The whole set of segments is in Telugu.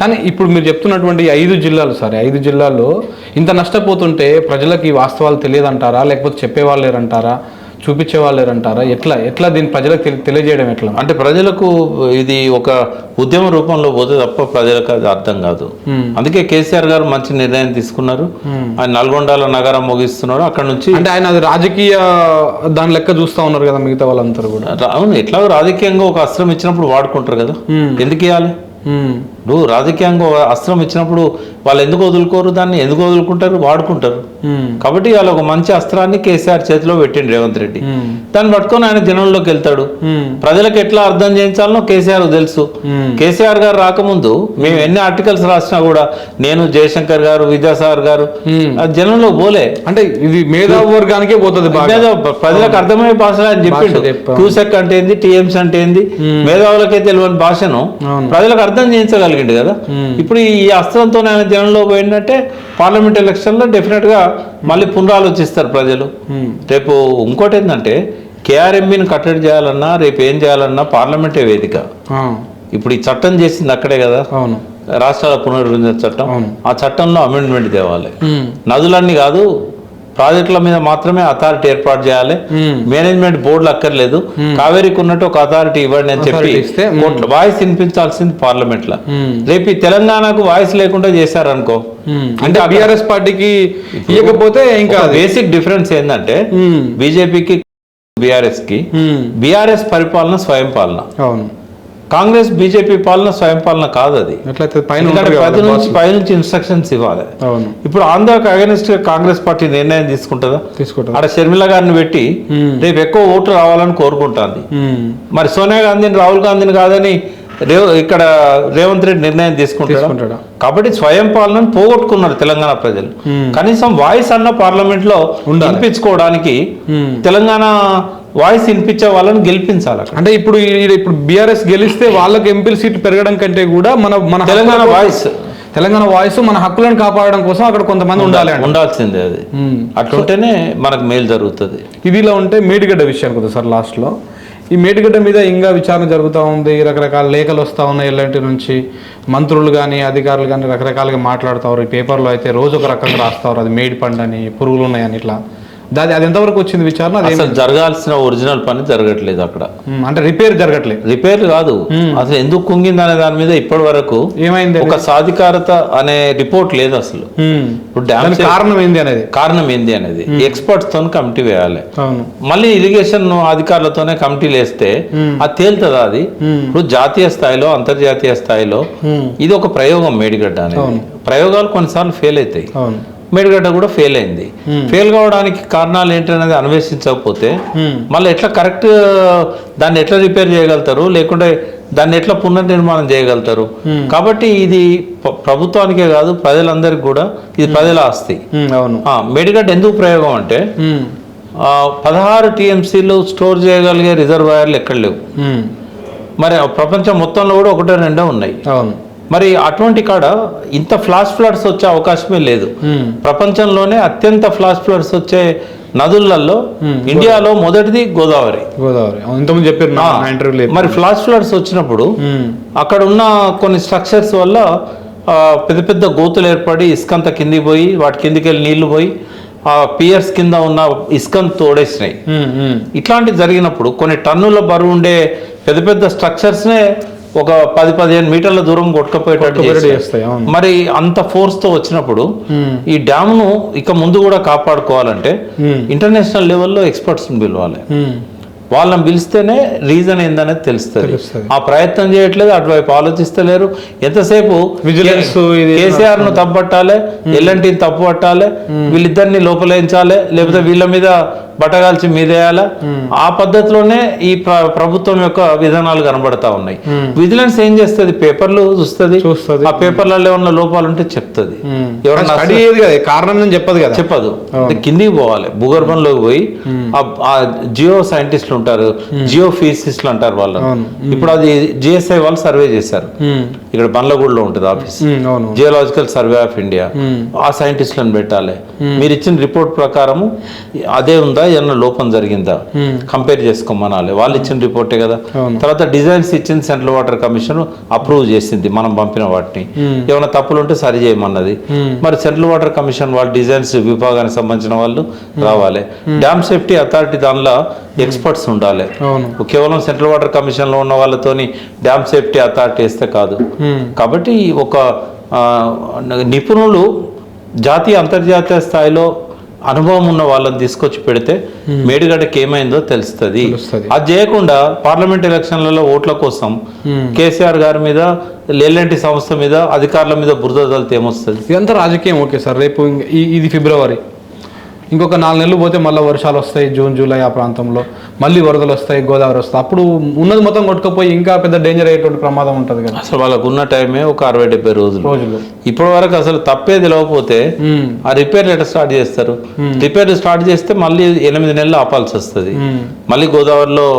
కానీ ఇప్పుడు మీరు చెప్తున్నటువంటి 5 జిల్లాలు సార్ 5 జిల్లాల్లో ఇంత నష్టపోతుంటే ప్రజలకి వాస్తవాలు తెలియదంటారా, లేకపోతే చెప్పేవాళ్ళు లేరంటారా, చూపించేవాళ్ళు లేరంటారా? ఎట్లా దీన్ని ప్రజలకు తెలియజేయడం ఎట్లా? అంటే ప్రజలకు ఇది ఒక ఉద్యమ రూపంలో పోతే తప్ప ప్రజలకు అది అర్థం కాదు. అందుకే కేసీఆర్ గారు మంచి నిర్ణయం తీసుకున్నారు. ఆయన నల్గొండలో నగరం ముగిస్తున్నారు. అక్కడ నుంచి అంటే ఆయన అది రాజకీయ దాని లెక్క చూస్తూ ఉన్నారు కదా మిగతా వాళ్ళందరూ కూడా. అవును, ఎట్లాగో రాజకీయంగా ఒక అస్త్రం ఇచ్చినప్పుడు వాడుకుంటారు కదా, ఎందుకు ఇవ్వాలి? నువ్వు రాజకీయంగా అస్త్రం ఇచ్చినప్పుడు వాళ్ళు ఎందుకు వదులుకోరు, దాన్ని ఎందుకు వదులుకుంటారు? వాడుకుంటారు. కాబట్టి వాళ్ళు ఒక మంచి అస్త్రాన్ని కేసీఆర్ చేతిలో పెట్టిండు రేవంత్ రెడ్డి. దాన్ని పట్టుకొని ఆయన జనంలోకి వెళ్తాడు. ప్రజలకు ఎట్లా అర్థం చేయించాలనో కేసీఆర్ తెలుసు. కేసీఆర్ గారు రాకముందు మేము ఎన్ని ఆర్టికల్స్ రాసినా కూడా, నేను, జయశంకర్ గారు, విద్యాసాగర్ గారు జనంలో పోలే. అంటే ఇది మేధావి వర్గానికే పోతుంది, ప్రజలకు అర్థమయ్యే భాష అని చెప్పిండు. క్యూసెక్ అంటే ఏంది, టీఎంసీ అంటే ఏంది, మేధావులకే తెలియని భాషను ప్రజలకు అర్థం చేయించగలిగిండు కదా. ఇప్పుడు ఈ అస్త్రంతో ఆయన జనంలో పోయిందంటే పార్లమెంట్ ఎలక్షన్లో డెఫినెట్ గా మళ్ళీ పునరాలోచిస్తారు ప్రజలు. రేపు ఇంకోటి ఏంటంటే కేఆర్ఎంబీని కట్టడి చేయాలన్నా, రేపు ఏం చేయాలన్నా పార్లమెంటే వేదిక. ఇప్పుడు ఈ చట్టం చేసింది అక్కడే కదా, రాష్ట్రాల పునర్విభజన చట్టం. ఆ చట్టంలో అమెండ్మెంట్ తేవాలి. నదులన్నీ కాదు, ప్రాజెక్టుల మీద మాత్రమే అథారిటీ ఏర్పాటు చేయాలి. మేనేజ్మెంట్ బోర్డులు అక్కర్లేదు. కావేరీకి ఉన్నట్టు ఒక అథారిటీ ఇవ్వండి అని చెప్పి వాయిస్ వినిపించాల్సింది పార్లమెంట్ లో. రేపు తెలంగాణకు వాయిస్ లేకుండా చేశారనుకో, అంటే బీఆర్ఎస్ పార్టీకి ఇవ్వకపోతే ఇంకా బేసిక్ డిఫరెన్స్ ఏంటంటే బీజేపీకి బీఆర్ఎస్ కి, బీఆర్ఎస్ పరిపాలన స్వయం పాలన, కాంగ్రెస్ బీజేపీ పాలన స్వయం పాలన కాదు. అది పైనుంచి ఇన్స్ట్రక్షన్స్ ఇవ్వాలి. ఇప్పుడు ఆంధ్రాకి అగైనెస్ట్ గా కాంగ్రెస్ పార్టీ నిర్ణయం తీసుకుంటుందా? అక్కడ షర్మిల గారిని పెట్టి రేపు ఎక్కువ ఓట్లు రావాలని కోరుకుంటుంది. మరి సోనియా గాంధీని, రాహుల్ గాంధీని కాదని ఇక్కడ రేవంత్ రెడ్డి నిర్ణయం తీసుకుంటాడు. కాబట్టి స్వయం పాలనను పోగొట్టుకున్నారు తెలంగాణ ప్రజలు. కనీసం వాయిస్ అన్న పార్లమెంట్ లో వినిపించుకోవడానికి తెలంగాణ వాయిస్ వినిపించే వాళ్ళని గెలిపించాలి. అంటే ఇప్పుడు బీఆర్ఎస్ గెలిస్తే వాళ్ళకి ఎంపీ సీట్లు పెరగడం కంటే కూడా మన తెలంగాణ వాయిస్ మన హక్కులను కాపాడడం కోసం అక్కడ కొంతమంది ఉండాల్సిందే. అది అట్లుంటేనే మనకు మేలు జరుగుతుంది. ఇదిలా ఉంటే మేడిగడ్డ విషయానికి వద్దు సార్. లాస్ట్లో ఈ మేడిగడ్డ మీద ఇంకా విచారణ జరుగుతూ ఉంది. రకరకాల లేఖలు వస్తూ ఉన్నాయి ఎల్లంటి నుంచి. మంత్రులు కానీ అధికారులు కానీ రకరకాలుగా మాట్లాడుతారు. ఈ పేపర్లో అయితే రోజు ఒక రకంగా రాస్తారు, అది మేడి పండు అని, పురుగులు ఉన్నాయని. ఇట్లా అది ఎంతవరకు వచ్చింది విచారణ? అసలు జరగాల్సిన ఒరిజినల్ పని జరగట్లేదు అక్కడ. అంటే రిపేర్ జరగట్లేదు. రిపేర్ కాదు, అసలు ఎందుకు కుంగింది అనే దాని మీద ఇప్పటి వరకు ఏమైంది, ఒక సాధికారత అనే రిపోర్ట్ లేదు అసలు. ఇప్పుడు కారణం ఏంది అనేది ఎక్స్పర్ట్స్ తో కమిటీ వేయాలి. మళ్ళీ ఇరిగేషన్ అధికారులతోనే కమిటీలు వేస్తే అది తేలుతుందా? అది ఇప్పుడు జాతీయ స్థాయిలో, అంతర్జాతీయ స్థాయిలో ఇది ఒక ప్రయోగం. మేడిగడ్డ అనేది ప్రయోగాలు కొన్నిసార్లు ఫెయిల్ అవుతాయి. మేడిగడ్డ కూడా ఫెయిల్ అయింది. ఫెయిల్ కావడానికి కారణాలు ఏంటనేది అన్వేషించకపోతే మళ్ళీ ఎట్లా కరెక్ట్ దాన్ని ఎట్లా రిపేర్ చేయగలుగుతారు, లేకుంటే దాన్ని ఎట్లా పునర్నిర్మాణం చేయగలుగుతారు? కాబట్టి ఇది ప్రభుత్వానికే కాదు, ప్రజలందరికీ కూడా ఇది ప్రజల ఆస్తి. మేడిగడ్డ ఎందుకు ప్రయోగం అంటే 16 టీఎంసీలు స్టోర్ చేయగలిగే రిజర్వాయర్లు ఎక్కడ లేవు. మరి ప్రపంచం మొత్తంలో కూడా 1-2 ఉన్నాయి. మరి అటువంటి కాడ ఇంత ఫ్లాష్ ఫ్లడ్స్ వచ్చే అవకాశమే లేదు. ప్రపంచంలోనే అత్యంత ఫ్లాష్ ఫ్లడ్స్ వచ్చే నదులలో ఇండియాలో మొదటిది గోదావరి. చెప్పారు. మరి ఫ్లాష్ ఫ్లడ్స్ వచ్చినప్పుడు అక్కడ ఉన్న కొన్ని స్ట్రక్చర్స్ వల్ల పెద్ద పెద్ద గోతులు ఏర్పడి ఇసుకంత కిందికి పోయి, వాటి కిందికి వెళ్ళి నీళ్లు పోయి ఆ పియర్స్ కింద ఉన్న ఇసుకను తోడేసినాయి. ఇట్లాంటివి జరిగినప్పుడు కొన్ని టన్నుల బరువు ఉండే పెద్ద పెద్ద స్ట్రక్చర్స్నే ఒక 10-15 మీటర్ల దూరం కొట్టుకుపోయేటట్టు చేస్తాయి. మరి అంత ఫోర్స్ తో వచ్చినప్పుడు ఈ డ్యామ్ ను ఇక ముందు కూడా కాపాడుకోవాలంటే ఇంటర్నేషనల్ లెవెల్లో ఎక్స్పర్ట్స్ పిలవాలి. వాళ్ళని పిలిస్తేనే రీజన్ ఏందనేది తెలుస్తుంది. ఆ ప్రయత్నం చేయట్లేదు, అటువైపు ఆలోచిస్తలేరు. ఎంతసేపు కేసీఆర్ ను తప్పుపట్టాలి, ఎల్ఎన్టీని తప్పు పట్టాలి, వీళ్ళిద్దరిని లోపలేయించాలి, లేకపోతే వీళ్ళ మీద బట్టగాల్చి మీదేయాల. ఆ పద్ధతిలోనే ఈ ప్రభుత్వం యొక్క విధానాలు కనబడతా ఉన్నాయి. విజిలెన్స్ ఏం చేస్తుంది? పేపర్లు చూస్తుంది, ఆ పేపర్లలో ఉన్న లోపాలు ఉంటే చెప్తుంది. కారణం చెప్పదు. కిందికి పోవాలి, భూగర్భంలోకి పోయి ఆ జియో సైంటిస్టులు ఉంటారు, జియో ఫిజిసిస్టులు అంటారు వాళ్ళు. ఇప్పుడు అది జిఎస్ఐ వాళ్ళు సర్వే చేశారు. ఇక్కడ బండ్లగూడలో ఉంటుంది office, geological survey of India. ఆ సైంటిస్టులను పెట్టాలి. మీరు ఇచ్చిన రిపోర్ట్ ప్రకారం అదే ఉందా, ఏమన్నా లోపం జరిగిందా కంపేర్ చేసుకోమనాలి. వాళ్ళు ఇచ్చిన రిపోర్టే కదా. అవును. తర్వాత డిజైన్స్ ఇచ్చింది సెంట్రల్ వాటర్ కమిషన్, అప్రూవ్ చేసింది మనం పంపిన వాటిని. ఏమైనా తప్పులు ఉంటే సరి చేయమన్నది. మరి సెంట్రల్ వాటర్ కమిషన్ వాళ్ళు డిజైన్స్ విభాగానికి సంబంధించిన వాళ్ళు రావాలి. డ్యామ్ సేఫ్టీ అథారిటీ దానిలో ఎక్స్పర్ట్స్ ఉండాలి. అవును. కేవలం సెంట్రల్ వాటర్ కమిషన్ లో ఉన్న వాళ్ళతోని డ్యామ్ సేఫ్టీ అథారిటీ వేస్తే కాదు. కాబట్టి ఒక నిపుణులు జాతీయ అంతర్జాతీయ స్థాయిలో అనుభవం ఉన్న వాళ్ళని తీసుకొచ్చి పెడితే మేడిగడ్డకి ఏమైందో తెలుస్తుంది. అది చేయకుండా పార్లమెంట్ ఎలక్షన్లలో ఓట్ల కోసం కేసీఆర్ గారి మీద, ఎల్ఎన్టీ సంస్థ మీద, అధికారుల మీద బురద తలితే ఏమొస్తుంది? ఇదంతా రాజకీయం. ఓకే సార్, రేపు ఇది ఫిబ్రవరి, ఇంకొక 4 నెలలు పోతే మళ్ళీ వర్షాలు వస్తాయి. జూన్ జూలై ఆ ప్రాంతంలో మళ్ళీ వరదలు వస్తాయి, గోదావరి వస్తాయి. అప్పుడు ఉన్నది మొత్తం కొట్టుకుపోయి ఇంకా పెద్ద డేంజర్ అయ్యేటువంటి ప్రమాదం ఉంటుంది కదా. అసలు వాళ్ళకు ఉన్న టైమే ఒక 60-70 రోజులు. ఇప్పటి వరకు అసలు తప్పే తెలియకపోతే ఆ రిపేర్ ఎట్లా స్టార్ట్ చేస్తారు? రిపేర్ స్టార్ట్ చేస్తే మళ్ళీ 8 నెలలు ఆపాల్సి వస్తుంది. మళ్ళీ గోదావరిలో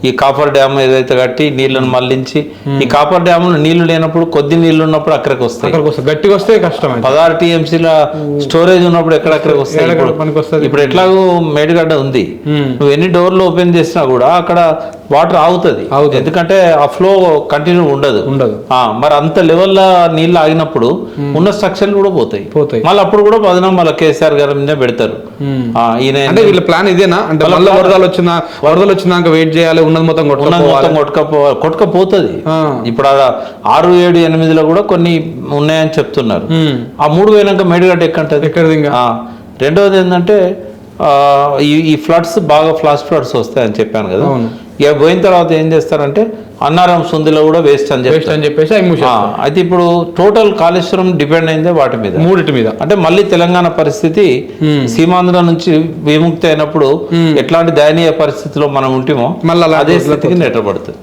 ఈ కాపర్ డ్యామ్ ఏదైతే కట్టి నీళ్లను మళ్లించి, ఈ కాపర్ డ్యామ్ నీళ్లు లేనప్పుడు, కొద్ది నీళ్లు ఉన్నప్పుడు అక్కడికి వస్తాయి. గట్టిగా వస్తే కష్టం. 16 TMCల స్టోరేజ్ ఉన్నప్పుడు ఎక్కడెక్కడికి వస్తాయి. ఇప్పుడు ఎట్లాగో మేడిగడ్డ ఉంది, నువ్వు ఎన్ని డోర్లు ఓపెన్ చేసినా కూడా అక్కడ వాటర్ ఆగుతుంది. ఎందుకంటే ఆ ఫ్లో కంటిన్యూ ఉండదు. మరి అంత లెవెల్లో నీళ్ళు ఆగినప్పుడు ఉన్న స్ట్రక్చర్లు కూడా పోతాయి. మళ్ళీ అప్పుడు కూడా బదనం మళ్ళీ కేసీఆర్ గారి మీద పెడతారు. అంటే వీళ్ళ ప్లాన్ ఇదేనా? అంటే వరదలు వచ్చినాక వెయిట్ చేయాలి, ఉన్నది మొత్తం కొట్టుకపోతుంది. ఇప్పుడు 6, 7, 8లో కూడా కొన్ని ఉన్నాయని చెప్తున్నారు. ఆ 3 పోయినాక మేడిగడ్డ ఎక్కడంటది. రెండవది ఏంటంటే ఈ ఫ్లడ్స్ బాగా ఫ్లాష్ ఫ్లడ్స్ వస్తాయని చెప్పాను కదా. ఇక పోయిన తర్వాత ఏం చేస్తారంటే అన్నారం సుందిలో కూడా వేస్ట్ అని చెప్పేసి అయితే ఇప్పుడు టోటల్ కాళేశ్వరం డిపెండ్ అయిందే వాటి మీద, 3 మీద. అంటే మళ్ళీ తెలంగాణ పరిస్థితి సీమాంధ్ర నుంచి విముక్తి అయినప్పుడు ఎట్లాంటి దయనీయ పరిస్థితిలో మనం ఉంటేమో మళ్ళీ అదే స్థితికి నెట్టబడుతుంది.